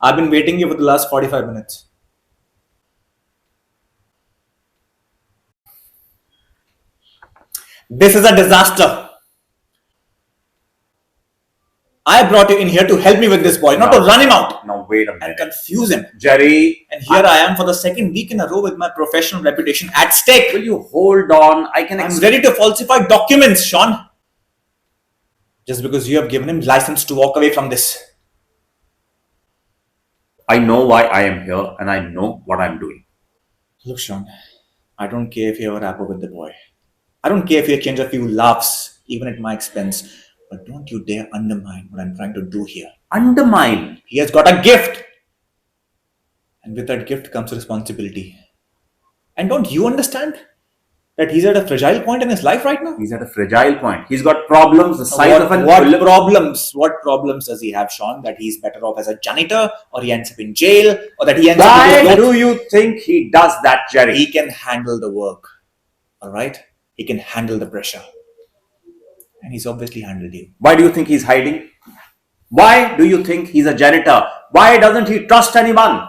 I've been waiting here for the last 45 minutes. This is a disaster. I brought you in here to help me with this boy, not to run him out Now wait a and minute. confuse him. Gerry, And here I am for the second week in a row with my professional reputation at stake. will you hold on? I'm ready to falsify documents, Sean. Just because you have given him license to walk away from this. I know why I am here and I know what I'm doing. Look, Sean, I don't care if you have a rapper with the boy. I don't care if you change a few laughs, even at my expense. But don't you dare undermine what I'm trying to do here. Undermine? He has got a gift. And with that gift comes responsibility. And don't you understand that he's at a fragile point in his life right now? He's at a fragile point. He's got problems the size of an what problems? What problems does he have, Sean? That he's better off as a janitor, or he ends up in jail, or that he ends up. Why do you think he does that, Gerry? He can handle the work. All right, he can handle the pressure, and he's obviously handled you. Why do you think he's hiding? Why do you think he's a janitor? Why doesn't he trust anyone?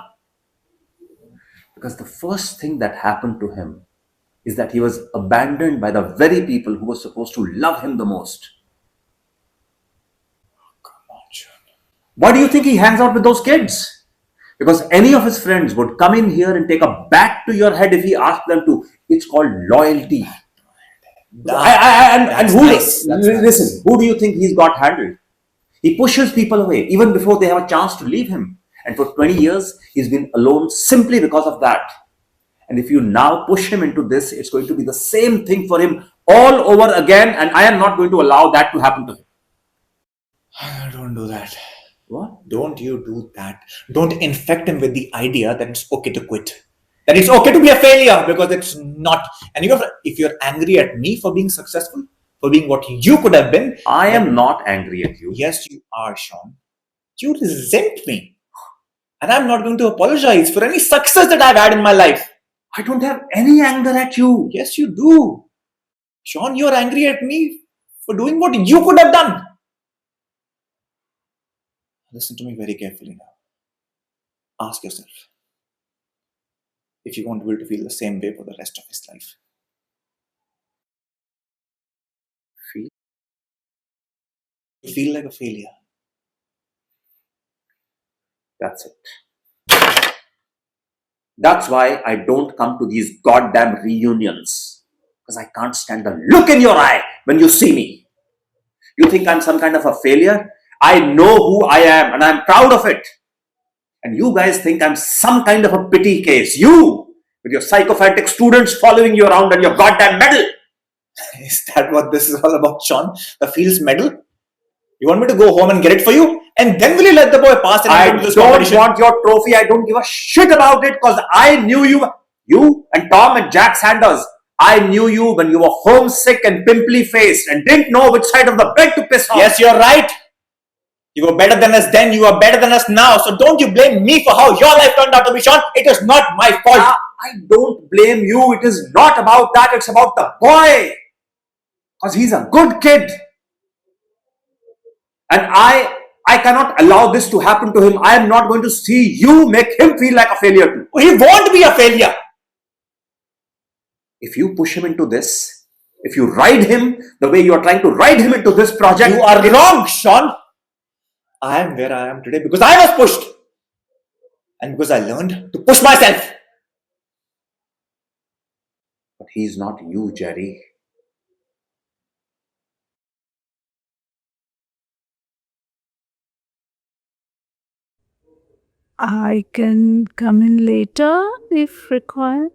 Because the first thing that happened to him is that he was abandoned by the very people who were supposed to love him the most. Why do you think he hangs out with those kids? Because any of his friends would come in here and take a bat to your head if he asked them to. It's called loyalty. Listen, who do you think he's got handled? He pushes people away even before they have a chance to leave him. And for 20 years, he's been alone simply because of that. And if you now push him into this, it's going to be the same thing for him all over again. And I am not going to allow that to happen to him. Don't do that. What? Don't you do that. Don't infect him with the idea that it's okay to quit. That it's okay to be a failure, because it's not. And if you're angry at me for being successful, for being what you could have been. I am not angry at you. Yes, you are, Sean. You resent me. And I'm not going to apologize for any success that I've had in my life. I don't have any anger at you. Yes, you do. Sean, you're angry at me for doing what you could have done. Listen to me very carefully now. Ask yourself if you want Will to feel the same way for the rest of his life. Feel like a failure. That's it. That's why I don't come to these goddamn reunions. Because I can't stand the look in your eye when you see me. You think I'm some kind of a failure? I know who I am and I'm proud of it. And you guys think I'm some kind of a pity case. You, with your psychopathic students following you around and your goddamn medal. Is that what this is all about, Sean? The Fields medal? You want me to go home and get it for you? And then will you let the boy pass? And I don't want your trophy. I don't give a shit about it because I knew you. You and Tom and Jack Sanders. I knew you when you were homesick and pimply faced and didn't know which side of the bed to piss on. Yes, you're right. You were better than us then. You are better than us now. So don't you blame me for how your life turned out to be, Sean. It is not my fault. I don't blame you. It is not about that. It's about the boy. Because he's a good kid. And I cannot allow this to happen to him. I am not going to see you make him feel like a failure too. He won't be a failure. If you push him into this, if you ride him the way you are trying to ride him into this project, you are wrong, Sean. I am where I am today because I was pushed. And because I learned to push myself. But he's not you, Gerry. I can come in later if required.